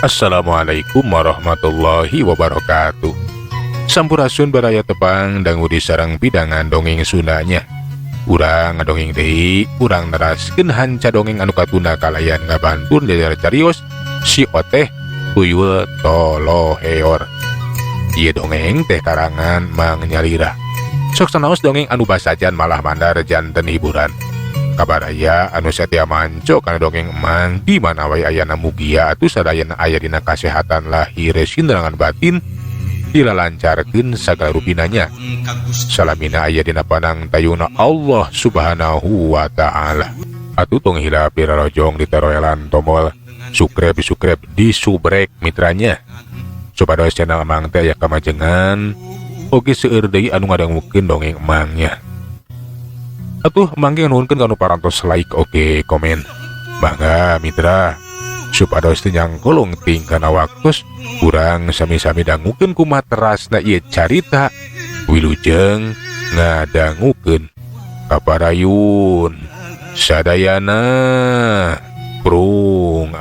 Assalamualaikum warahmatullahi wabarakatuh. Sampurasun baraya tepang dangu disarang pidangan dongeng Sundanya. Urang ngadongeng deui, urang neraskeun hanca dongeng anu katuna kalayan ngabantur jajar carios si Oteh Tuyul Toloheor. Ieu dongeng teh karangan Mang Nyalira. Sok sanaos dongeng anu basajan malah mandar janten hiburan. Kabaraya anu satia manco kana dongeng emang di mana wae ayana mugia atuh sadayana aya dina kasehatan lahir sinderangan batin dilalancarkeun sagala rupinanya. Salamina aya dina panang tayuna Allah Subhanahu wa taala. Atuh tong hila pirarojong ditaroelan tombol subscribe di subrek mitranya. Supados channel emang teh aya kamajengan oge seueur deui anu ngadangukeun dongeng emangnya. Atuh mangga nuhunkeun kanu parantos like oke komen. Mangga mitra supados teu nyangkolong ting kana waktos urang sami-sami dangukeun kumaha terasna ieu carita wilujeng ngadangukeun kaparayun sadayana prung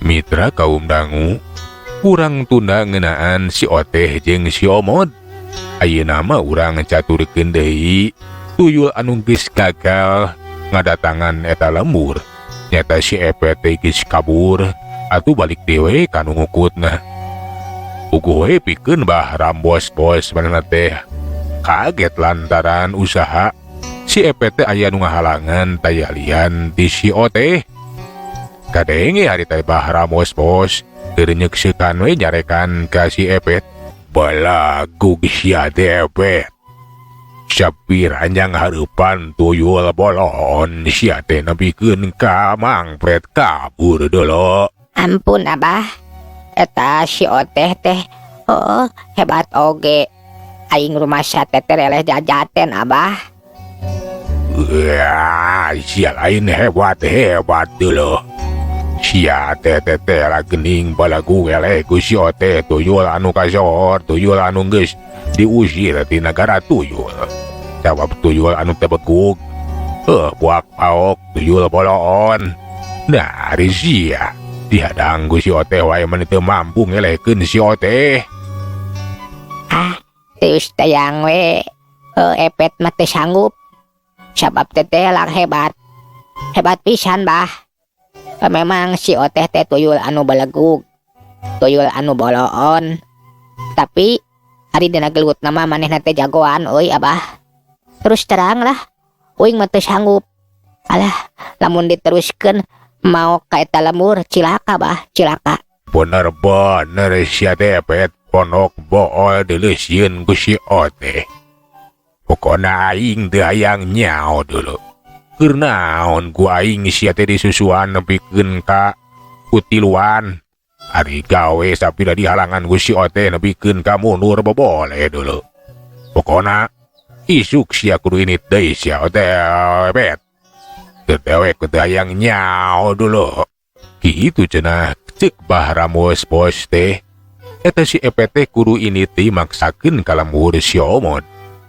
Mitra kaum dangu, urang tunda ngeunaan si Oteh jeung si Omod. Ayeuna mah urang caturkeun deui tuyul anu geus gagal ngadatangan eta lembur. Nyata si Epet teh geus kabur atuh balik dewe kanu ngukutna. Uguh we pikeun bah rambos-bos manehna teh kaget lantaran usaha si Epet teh aya nu ngahalangan tayalian ti si Oteh. Kadenge hari teh bah ramos-bos keur nyeukseun we nyarekan ka si Epet. Balagu sia teh Epet. Sapir anjang hareupan tuyul bolon sia teh nepikeun ka mangpret kabur deuleu. Ampun Abah, eta si Oteh teh hebat oge. Aing rumasa teh releh jajaten Abah. Sia lain hebat deuleu. Sia teh lah gening balagu eleh ku si Oteh tuyul anu kasor, tuyul anu geus diusir ti negara tuyul. Jawab tuyul anu teu begug. Buak paok tuyul bolon. Nah, ari sia dihadang ku si Oteh wae meni teu mampu ngelehkeun si Oteh. Teus tayang we. Epet mah teu sanggup. Sabab teh lang hebat. Hebat pisan bah. Memang si Oteh teh tuyul anu balegug, tuyul anu bolon. Tapi ari dina gelut nama manehna teh jagoan euy Abah. Terus terang lah, uing mah teu sanggup. Alah, lamun diteruskeun mau ka eta lembur cilaka bah, cilaka. Bener sia teh Epet ponok bool dileusieun ku si Oteh. Pokona aing teu hayang nyao dulu. Keur naon ku aing sia teh disusuan nepikeun ka utiluan. Ari gawe sapira dihalangan ku si Oteh nepikeun ka mundur boboleh dulu. Pokona isuk sia kudu init deui sia Oteh Epet. Teu dewek teu hayang nyao dulu. Kitu cenah ceuk bah ramos-bos teh. Eta si Epet teh kudu init teh maksakeun ka lembur si Omod.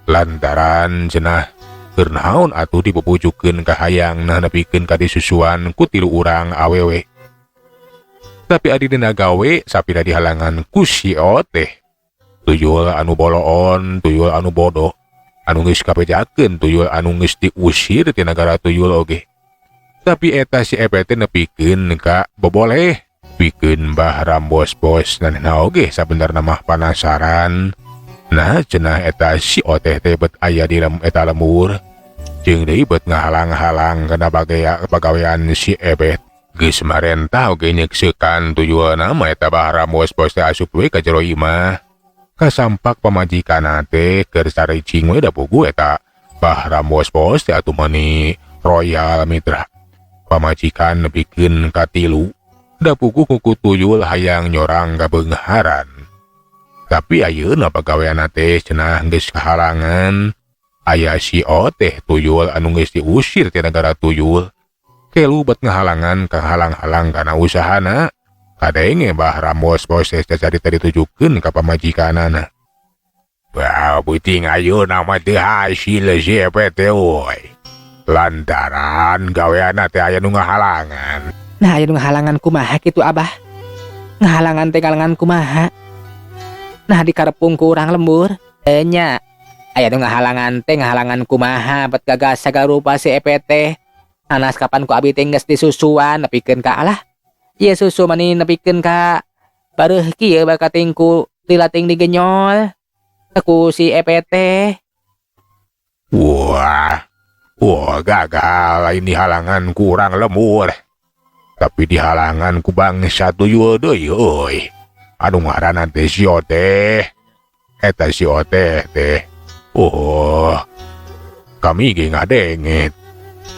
Lantaran cenah keur naon atuh dipupujukeun ka hayangna nepikeun ka disusuan ku tilu urang awewe. Tapi adi dina gawe sapira dihalangan ku si Oteh. Tuyul anu bolon, tuyul anu bodoh, anu geus kapejakeun tuyul anu geus diusir ti nagara tuyul oge. Tapi eta si Epet teh nepikeun ka boboleh, pikeun bah rambos-bos nanehna oge sabenerna mah panasaran. Nah cenah eta si Oteh teh bet aya di eta lembur. Jeung deui bet ngahalang-halang kana bagawean si Epet. Geus marentah oge nyeukseun tuyulna mah eta bah ramos-bos teh asup we ka jero imah. Kasampak pamajikanna teh keur saricing we da pugu eta bah ramos-bos teh atuh mani royal mitra. Pamajikan nepikeun ka tilu da pugu kuku tuyul hayang nyorang ka beungharan. Tapi ayeuna pagaweanna teh cenah geus kahalangan. Aya si Oteh tuyul anu geus diusir ti negara tuyul. kelu bet ngehalangan kehalang-halang karena usahana. Kadenge bah Rambos bos jadi tadi tujukeun ka pamajikanana. Bah beuting ayeuna mah teu hasil si EPT woy. Lantaran gaweana teh aya nu ngahalangan. Nah aya nu ngahalangan kumaha kitu Abah? Ngahalangan teh ngahalangan kumaha? Nah di karepung ku urang lembur. Nya aya nu ngahalangan teh ngahalangan kumaha bet gagas sagala rupa si EPT. Anas kapan ku abi teh geus disusuan nepikeun ka alah. Ieu susu mani nepikeun ka bareuh kieu bakating ku lilating digenyol. Aku si EPT. Wah gagal ini halangan kurang lemur. Tapi dihalangan ku bangsa tuyul deui euy. Anu ngaranna teh si Oteh. Eta si Oteh teh. Oh. Kami ge ngadengit.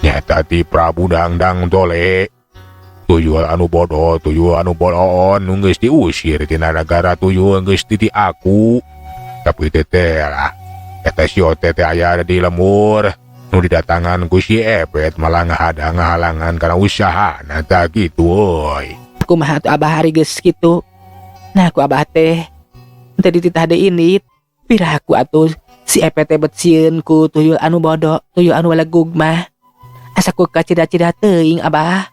Nyata ti Prabu Dangdang Tole. Tuyul anu bodoh, tuyul anu bolon nu geus diusir tina nagara tuyul geus ti aku. Tapi teh lah. Eta si Oteh teh aya di lemur. Nu didatangan ku si Epet malah ngahalangan karena usaha nata gitu woy. Aku mah atuh Abah hari geus kitu. Nah aku Abah teh tadi dititah deui indit. Piraha aku atuh si Epet teh bet sieun ku tuyul anu bodoh, tuyul anu walegug mah. Asa ku kacida-cida teuing Abah.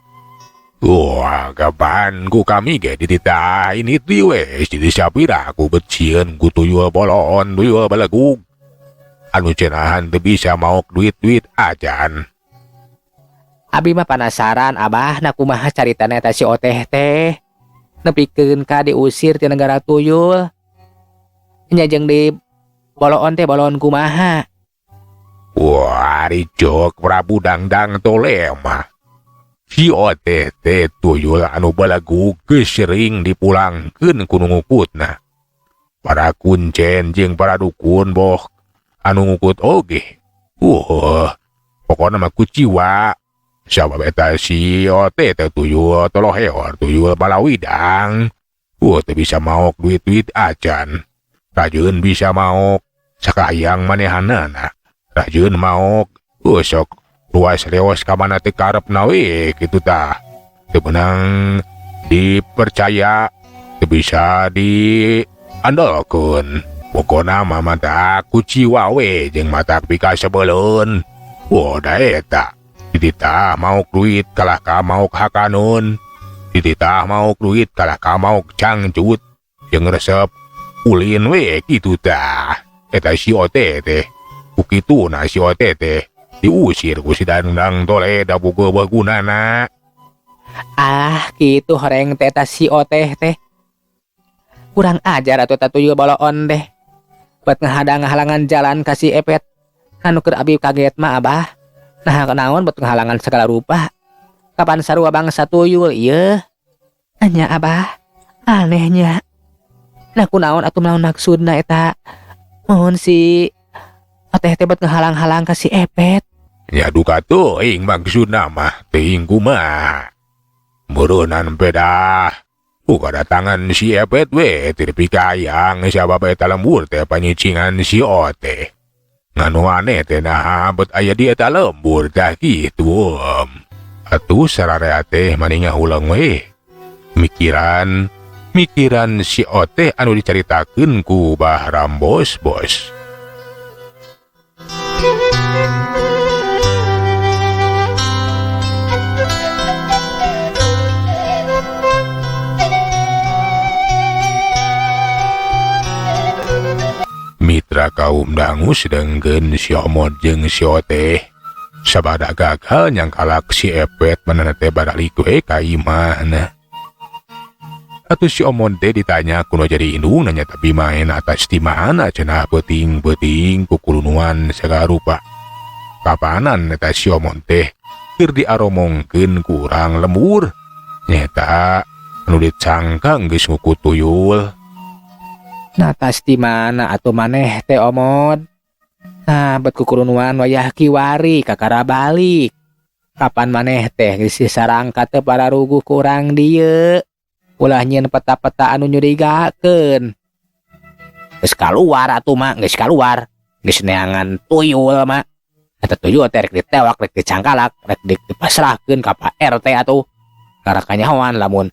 Wah, kapan ku kami ge dititah ini wes jadi sapira aku bet sieun ku tuyul bolon, tuyul walegug. Anu cenahan teu bisa maok duit-duit ajan. Abi mah penasaran Abah na kumaha caritana eta si Oteh teh. Nepikeun ka diusir ti negara tuyul. Nya jeung di bolon teh bolon kumaha. Wah, ricok Prabu Dangdang Tole mah. Si Oteh teh tuyul anu balagu geus sering dipulangkeun ku nu ngukutna. Para kuncen jeung para dukun boh anu ngukut oge. Pokona mah kuciwa. Sabab eta si Oteh teh tuyul toloheor, tuyul balawidang. Teu bisa maok duit-duit acan. Rajeun bisa maok sakayang manehanana. Rajeun maok sok luas leos ka mana teh karepna we kitu tah. Teu meunang dipercaya, teu bisa diandalkeun. Pokona mah mata kuciwa we jeung mata pika sebeleun. Da eta. Dititah mauk duit kalah ka mauk hakanun. Dititah mauk duit kalah ka mauk cangcut. Jeung resep ulin we kitu tah. Eta si Oteh teh. Kukituna si Oteh teh diusir ku si Dangdang Tole da boga bagunana. Ah, kitu horeng teh eta si Oteh teh. Kurang ajar atuh tuyul bolon teh. Buat ngahalangan jalan ka si Epet. Anu keur abi kaget mah Abah. Nah kenaon buat ngahalangan segala rupa. Kapan sarua bangsa tuyul ieu? Anya Abah, anehnya. Nah kunaon atuh naon maksudna eta? Mohon si Oteh teh buat ngahalang-halang ka si Epet. Ya duka teuing maksudna mah teuing kumaha. Meureunnan pedah. Kadatangan si Epet we teu pikayang sabab eta lembur teh panyicingan si Oteh. Nganu aneh teh naha bet aya di eta lembur tah kitu. Atuh sararea teh maninga ulang we. Mikiran si Oteh anu dicaritakeun ku Bah Rambos bos. Mitra kaum dangu sedengkeun si Omod jeung si Oteh sabada gagal nyangkalak si Epet manehna teh balik we ka imahna. Atuh si Omod teh ditanya kuno jadi indung nanya tapi main atas di mana cenah beuting-beuting kukulunuan segala rupa. Kapanan eta si Omod teh keur diaromongkeun ku urang lembur. Nyata anu dicangka geus ngukut tuyul. Natas di mana atuh maneh teh Omod? Nah, bet kukurunuan wayah kiwari kakara balik. Kapan maneh teh geus sarangka teu pararuguh kurang dieu. Ulah nyieun peta-peta anu nyurigakeun. Geus kaluar atuh mah, geus kaluar. Geus neangan tuyul mah. eta tuyul teh rek ditewak rek dicangkalak rek dipasrahkeun ka Pak RT atuh karena kanyahoan lamun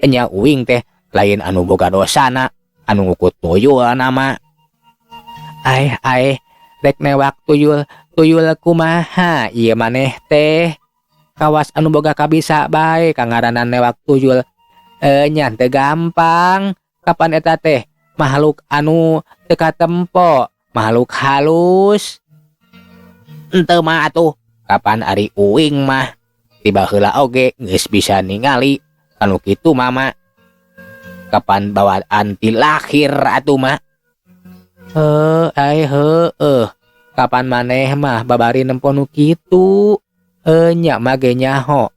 nya uing teh lain anu boga dosana anu ngukut tuyul nama ai rek newak tuyul kumaha ieu maneh teh kawas anu boga kabisa bae kangaranan newak tuyul nya teu gampang kapan eta teh makhluk anu teu katempo makhluk halus henteu mah atuh kapan ari uing mah tiba heula oge geus bisa ningali anu kitu mama kapan bawaan ti lahir atuh mah kapan maneh mah babari nempo nu kitu nya mah ge nyaho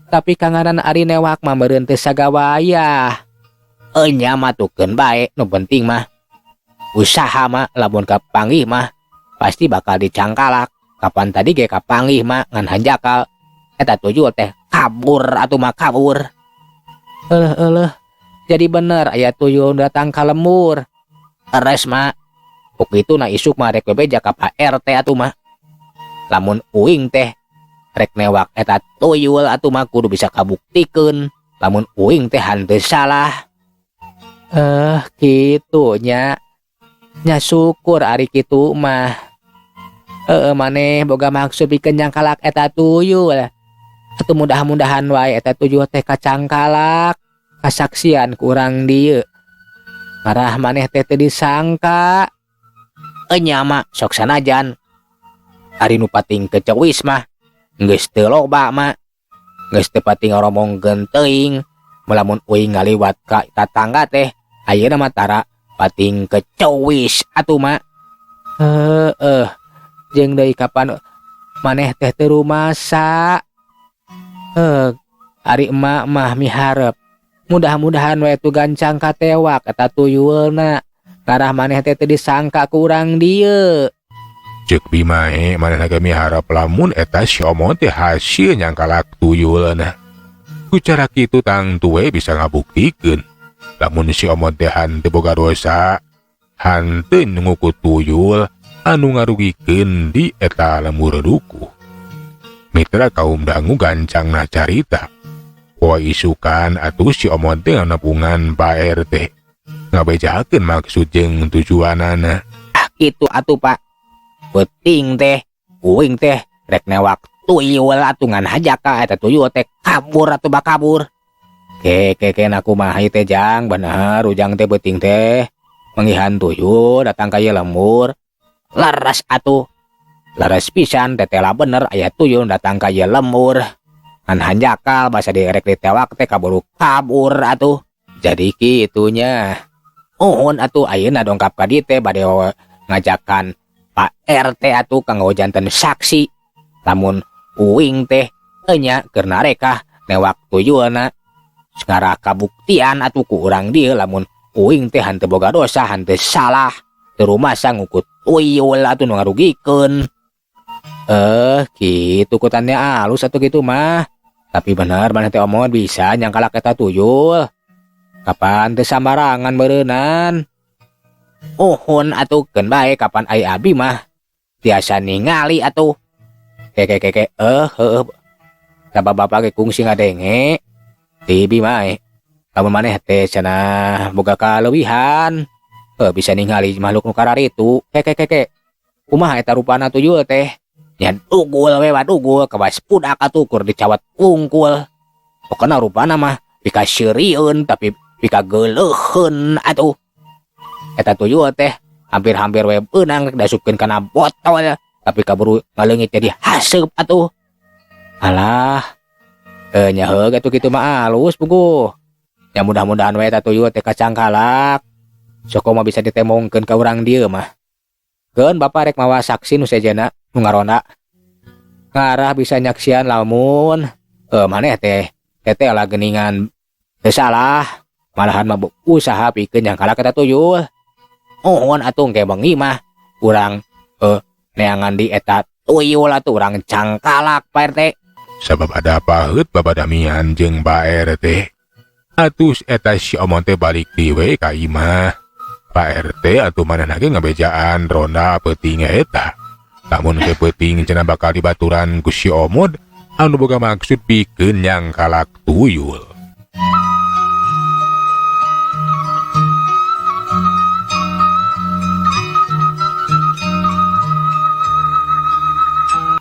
tapi kangaran ari newak mah meureun teu sagawaya nya mah tukeun bae nu penting mah usaha mah lamun kapanggih mah pasti bakal dicangkalak kapan tadi ge kapanggih mah ngan hanjakal eta tuyul teh kabur atuh mah kabur jadi bener aya tuyul datang ka lembur res mah puk itu na isuk mah rek bebeja ka Pak RT atuh mah lamun uing teh rek newak eta tuyul atuh mah kudu bisa kabuktikeun lamun uing teh henteu salah kitu nya syukur ari kitu mah maneh boga maksud pikeun nyangkalak eta tuyul atuh mudah-mudahan wae eta tuyul teh kacangkalak kasaksian ku urang dieu marah maneh teh teu disangka nya mah sok sanajan ari nu pating kecewis mah geus teu loba mah geus teu pating ngomongkeun teuing melamun uing ngaliwat ka tatangga teh ayeuna mah tara pating kecewis atuh mah jeung deui kapan maneh teh teu rumasa ari emak mah miharep mudah-mudahan wae tu gancang katewak eta tuyulna ngarah maneh teh teu disangka ku urang dieu Cek bimae manehna ge miharep lamun eta si omong teh hasil nyangkalak tuyulna ku cara kitu tang tuwe bisa ngabuktikeun lamun si omong teh henteu boga dosa henteu ngukut tuyul anu ngarugikeun di eta lembur duku mitra kaum dangu gancangna carita poe isukan atuh si omong teh nganepungan Pak RT ngabejakeun maksud jeung tujuanana kitu atuh Pak penting teh uing teh rek newak tuyul atuh ngan hajaka eta tuyul teh kabur atuh bakabur ke aku mah teh jang bener ujang teh penting teh manggihan tuyul datang ka ieu lembur laras atuh laras pisan tetela bener aya tuyul datang ka ieu lembur ngan hanjakal basa direk ditewak teh kaburu kabur atuh jadi kitunya uhun atuh ayeuna dongkap ka dieu teh bade ngajakan Pak RT atuh kanggo janten saksi lamun uing teh nya keur nareka newak tuyulna sekarang kabuktian atuh ku urang dieu lamun uing teh henteu boga dosa henteu salah teu rumasa ngukut tuyul atuh nu ngarugikeun kitu kutannya alus atuh kitu mah tapi bener maneh teh omong bisa nyangkalak eta tuyul kapan teu sambarangan beureunan uhun atuh keun bae kapan ai abi mah tiasa ningali atuh ke bapak ge kungsi ngadenge tibi mae lamun maneh teh cenah boga kaleuwihan bisa ningali makhluk nu kararitu ke kumaha eta rupana tuyul teh nya dugul we wadugul kawas pudak atuh kur dicawat wungkul pokona rupana mah pika sieurieun tapi pika geuleuheun atuh eta tuyul teh hampir-hampir we beunang dasupkeun kana botol tapi kaburu ngaleungit jadi haseup atuh alah nya heug atuh kitu mah alus puguh ya mudah-mudahan we eta tuyul teh kacangkalak sok mah bisa ditemongkeun ka urang dieu mah keun bapa rek mawa saksi nu sejana nu ngaronda ngarah bisa nyaksian lamun maneh teh teteh lah geuningan teu salah malahan mah usaha pikeun nyangkalak eta tuyul uhun atuh ge bengi mah urang neangan di eta tuyul atuh urang cangkalak Pak RT sabab ada paheut babadamian jeung Pak RT atus eta si omong teh balik dewe ka imah Pak RT atuh manehna ge ngabejaan ronda peuting eta Namun kepeting cenah bakal dibaturan ku si Omod anu boga maksud pikeun yang kalak tuyul.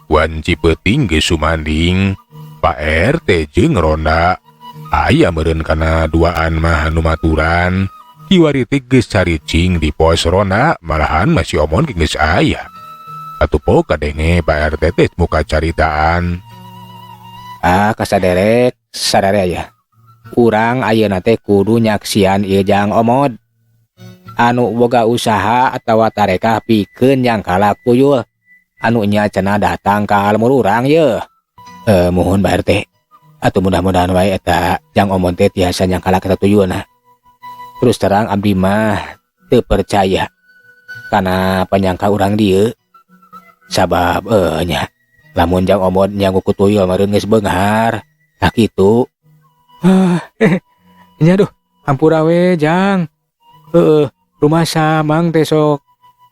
Wan Cipeting geus sumanding, Pak RT jeung Ronda aya meureun kana duaan mah anu maturan. Kiwari teh geus caricing di pos Ronda, malahan masih omon geus aya. Atupo kadenge Pak RT teh muka caritaan. Kasaderek sadare aya. Urang ayeuna teh kudu nyaksian ieu Jang Omod. Anu boga usaha atawa tarekah pikeun yang kalak tuyul. Anu nya cenah datang ka lemur urang ye. Mohon Pak RT. Atuh mudah-mudahan wae eta Jang Omod teh tiasa yang kalak eta tuyulna. Terus terang abdi mah teu percaya kana panyangka urang dieu. Sabab nya lamun Jang Omod nyanggu ku tuyul meureun geus beunghar. Tah kitu. Nya duh, ampura we Jang. Rumah samang teh sok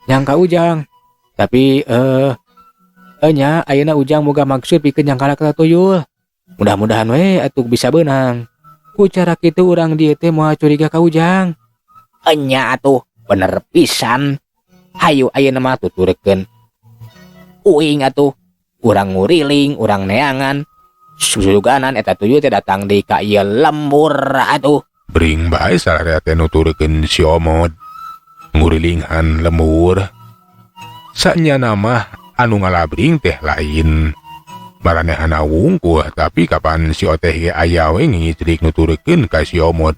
nyangka ujang. Tapi nya ayeuna ujang boga maksud pikeun yang kalak ka tuyul. Mudah-mudahan we atuh bisa beunang. Ku cara kitu urang dieu teh moal curiga ka ujang. Nya atuh bener pisan. Hayu ayeuna mah tuturkeun. Uing atuh urang nguriling, urang neangan. Susuganan eta tuyul teh datang deui ka ieu lembur atuh. Bring bae sararea teh nuturkeun si Omod. Ngurilingan lembur. Sanyana mah anu ngalabring teh lain. Maranehana wungkul tapi kapan si Oteh ge aya we ngicrik nuturkeun ka si Omod.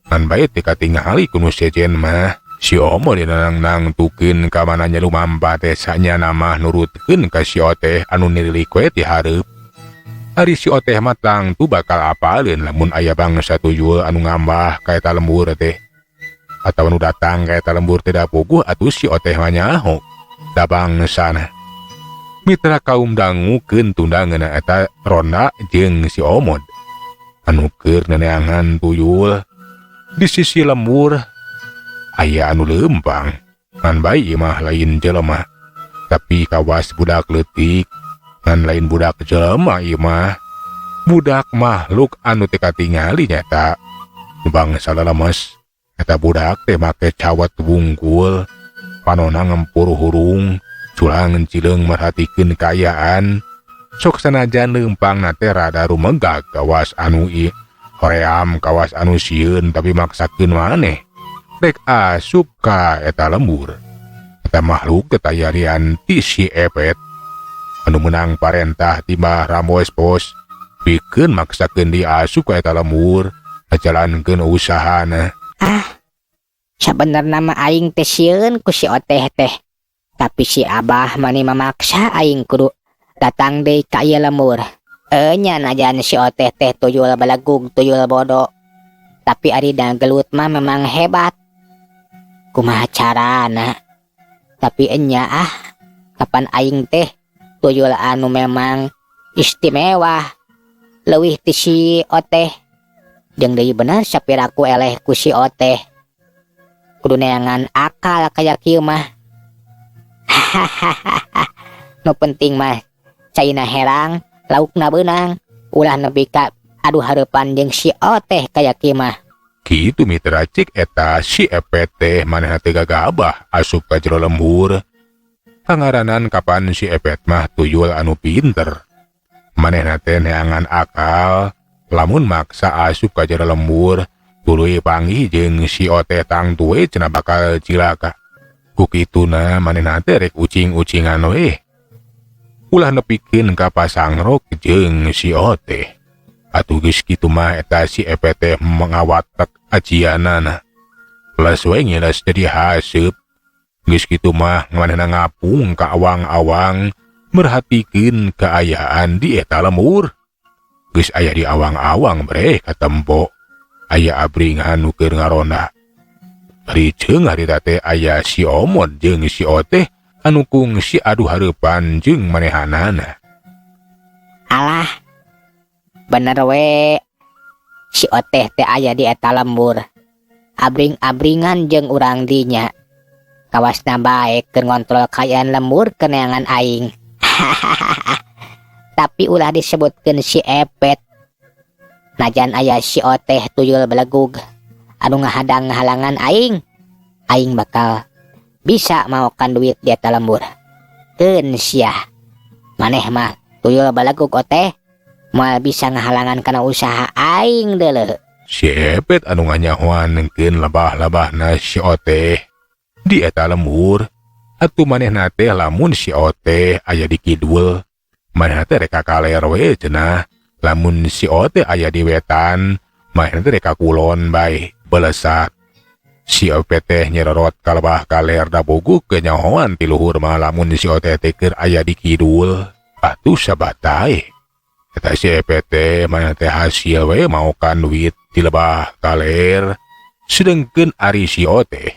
Ngan bae teh katingali ku nu sejen mah. Si Omod dinanang tukeun ka mananya lumampa teh sanyana mah nurutkeun ka si Oteh anu nirilik we ti hareup. Ari si Oteh mah tangtu bakal apaleun lamun aya bangsa tuyul anu ngambah ka eta lembur teh. Atawa nu datang ka eta lembur teh da puguh atuh si Oteh mah nyaho. Da bangsana. Mitra kaum dangukeun tundangeunna eta Ronda jeung si Omod. Anu keur neneangan tuyul di sisi lembur aya anu lempang. Ngan bae ieu mah lain jelema. Tapi kawas budak leutik. Ngan lain budak jelema ieu mah. Budak makhluk anu teu katingali nyata. Bangsa lelemes. Eta budak teh make cawat wungkul. Panona ngempur hurung. Culang cileung merhatikeun kaayaan. Sok sanajan leumpang na teh rada rumegag kawas anu hoream kawas anu sieun tapi maksakeun maneh rek asup ka eta lembur. Eta makhluk tetayarian ti si Epet anu menang parentah timbah Ramos Pos pikeun maksakeun dia asup ka eta lembur ngajalankeun usahana. Sabenerna mah aing teh sieun ku si Oteh teh. Tapi si Abah mani memaksa aing kudu datang deui ka ieu lembur. Nya najan si Oteh teh tuyul balagug, tuyul bodoh. Tapi ari da gelut mah memang hebat. Kumaha carana? Tapi enya kapan aing teh tuyul anu memang istimewa leuwih ti si Oteh. Jeung deui bener sapiraku eleh ku si Oteh. Kudu neangan akal kaya kieu mah. Nu penting mah caina herang, laukna beunang, ulah nepi ka adu hareupan jeung si Oteh kaya kieu mah. Kitu mitra cik eta si Epet teh manehna teu gagabah asup ka jero lembur. Pangaranan kapan si Epet mah tuyul anu pinter. Manehna teh neangan akal, lamun maksa asup ka jero lembur, tuluy panggih jeung si Oteh tang tuwe cenah bakal cilaka. Kukituna manehna teh rek ucing-ucingan we. Ulah nepikeun ka pasangrok jeung si Oteh. Atuh geus kitu mah eta si Epet teh mengawatek ajianana. Plus we ngiles jadi haseup. Geus kitu mah manehna ngapung ka awang-awang merhatikeun kaayaan di eta lembur. Geus aya di awang-awang bre katempo. Aya abringan nu keur ngaronda. Riceung harita teh aya si Omod jeung si Oteh anu kungsi adu hareupan jeung manehanana. Alah, bener we si Oteh teh aya di eta lembur. Abring-abringan jeung urang dinya. kawasna baik keur ngontrol kayaan lemur keneangan aing. Tapi ulah disebutkeun si Epet. Najan aya si Oteh tuyul belegug anu ngahadang halangan aing bakal bisa maokan duit di eta lembur. Keun sia. Maneh mah tuyul belegug Oteh moal bisa ngahalangan kana usaha aing deuleu. Si Epet anu nganyahoankeun labah-labahna si Oteh di eta lembur. Atuh manehna teh lamun si Oteh aya di kidul, manehna teh rek kaler we cenah. Lamun si Oteh aya di wetan, manehna teh rek ka kulon bae belesat. Si Epet teh nyerorot kalebah kaler da bogu kenyahoan ti luhur mah lamun si Oteh teh keur aya di kidul. Atuh sabatae. Eta si Epet teh manehna teh hasil we maokan duit di lebah kaler. Sedengkeun ari si Oteh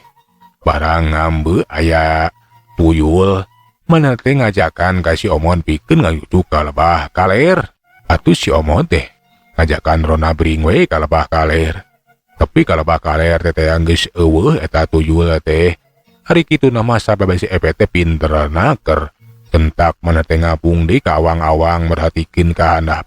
barang ngambe aya tuyul, manehna teh ngajakan ka si Omon pikeun ngayudu ka lebah kaler. Atuh si Omon teh ngajakan Rona bring we ka lebah kaler. Tapi ka lebah kaler teh geus eueuh eta tuyul teh. Ari kitu nama sabab si Epet teh pinter naker. Tentak manehna teh ngapung di ka awang-awang merhatikeun ka handap.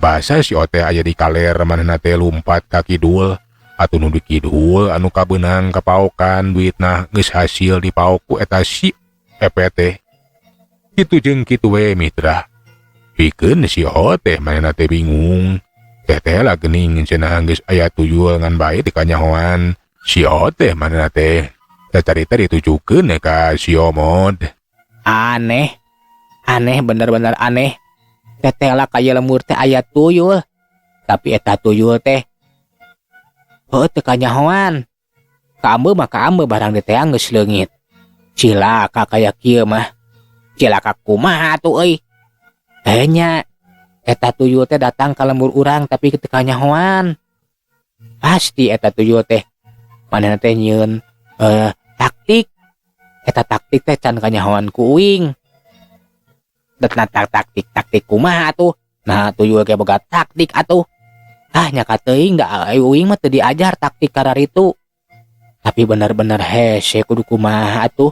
Basa si Oteh aya di kaler manehna teh lumpat ka kidul. Atuh nu di kidul anu kabeunang kapaokan duitna geus hasil dipaok ku eta si Epet teh. Kitu jeung kitu we mitra. Pikeun si Oteh manehna teh bingung. Teh lah geuning cenah geus aya tuyul ngan bae di kanyahoan si Oteh manehna teh. Carita ditujukeun ka si Omod. Aneh bener-bener aneh. Teteh lah kaya lemur teh aya tuyul. Tapi eta tuyul teh teu kanyahoan. Kaambe mah kaambe barang di teh geus leungit. Cilaka kaya kieu mah. Cilaka kumaha atuh euy? Nya eta tuyul teh datang ka lembur urang tapi teu kanyahoan. Pasti eta tuyul teh manehna teh nyieun taktik. Eta taktik teh can kanyahoan ku uing. Datna taktik kumaha atuh? Nah tuyul ge boga taktik atuh. Nya ka teuing da uing mah teu diajar taktik kararitu. Tapi bener-bener hese kudu kumaha atuh.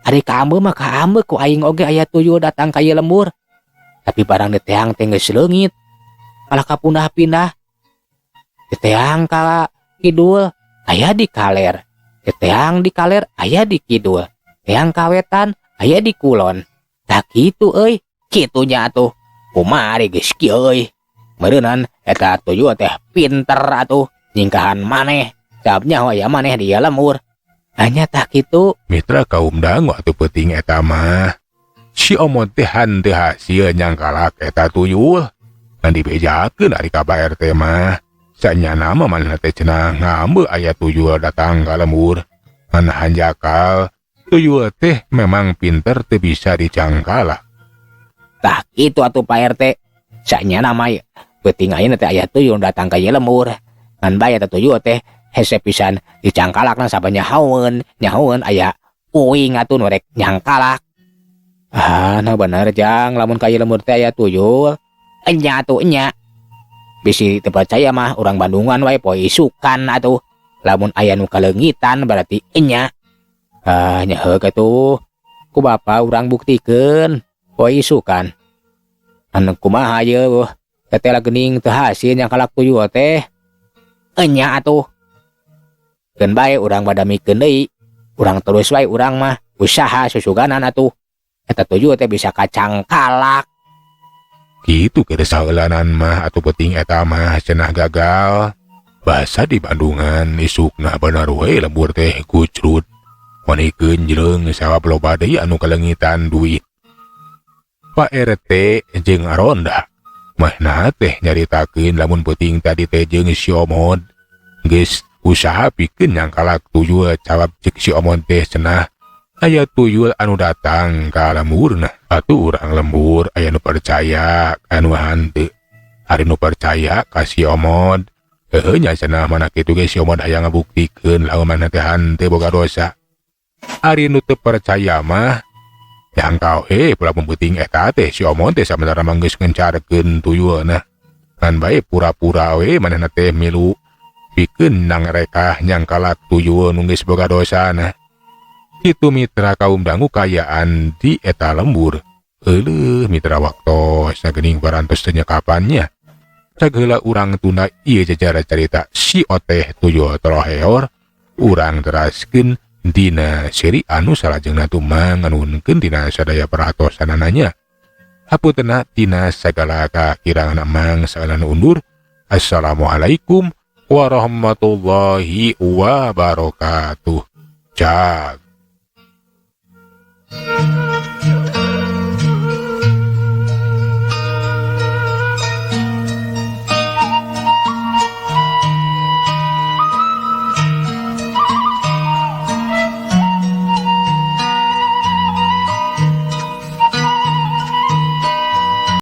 Ari kaambe mah kaambe ku aing oge aya tuyul datang ka ieu lembur. Tapi barang deteang teh geus leungit. Malah kapundah-pindah. Deteang ka kidul aya di kaler. Deteang di kaler aya di kidul. Deteang ka wetan aya di kulon. Tah kitu euy, kitunya atuh. Kumaha ari geus kieu euy. Meureunnan eta tuyul teh pinter atuh nyingkahan maneh. Sabnya aya maneh di lembur. Hanya tah kitu. Mitra kaum dangu atuh peuting eta mah. Si Omon teh henteu hasil nyangkalak eta tuyul. Ngan dibejakeun ari ka Pak RT mah. Sanyana mah manehna teh cenah ngambe aya tuyul datang ka lembur. Ngan hanjakal tuyul teh memang pinter teu bisa dicangkalak. Tah kitu atuh Pak RT. Sanyana mah peuting ayeuna teh aya tuyul datang ka ieu lembur. Ngan bae eta tuyul teh hese pisan dicangkalakna sabanya nyahoeun aya uing atuh nu rek nyangkalak. Nah bener jang lamun ka ieu lembur teh aya tuyul. Enya atuh enya. Bisi teu percaya mah urang Bandungan wae poe isukan atuh. Lamun aya nu kaleungitan berarti enya. Nya heug atuh. Ku bapa urang buktikeun poe isukan. Anu kumaha ieu? Teteh lah geuning teu hasil nyangkalak tuyul teh. Enya atuh. Keun bae urang badamikeun deui. Urang terus wae urang mah usaha susuganan atuh. Eta tuyul teh bisa kacangkalak. Kitu keur saeulanan mah atuh peuting eta mah cenah gagal. Basa di Bandungan isukna bener we lembur teh kucrut. Manikeun jleung sawab loba deui anu kaleungitan duit. Pak RT jeung Ronda mahna teh nyaritakeun lamun peuting tadi teh jeung si Omod geus usaha pikeun nyangkalak tuyul cawab cek si Omod teh cenah aya tuyul anu datang ka lemburna. Atuh urang lembur aya nu percaya anu hanteu. Ari nu percaya ka si Omod nya cenah mana kitu ge si Omod aya ngabuktikeun lamun maneh teh hanteu boga dosa. Ari nu teu percaya mah jangkau pula pembeuting eta teh si Omod teh sabenerna mah geus ngencarkeun tuyulna. Ngan bae pura-pura we manehna teh milu pikeun nang reka nyangkalak tuyul nu geus boga dosana. Itu mitra kaum dangu kayaan di eta lembur. Mitra waktu sagening parantos nyekapannya. Sagala urang tuna ieu jajara carita si Oteh Tuyul Troheor urang teraskeun dina seri anu salajengna tumang nganuhunkeun dina sadaya peratosanananya. Hapuntenna tina sagala kakirangan amang saelana undur. Assalamualaikum warahmatullahi wabarakatuh. Jag.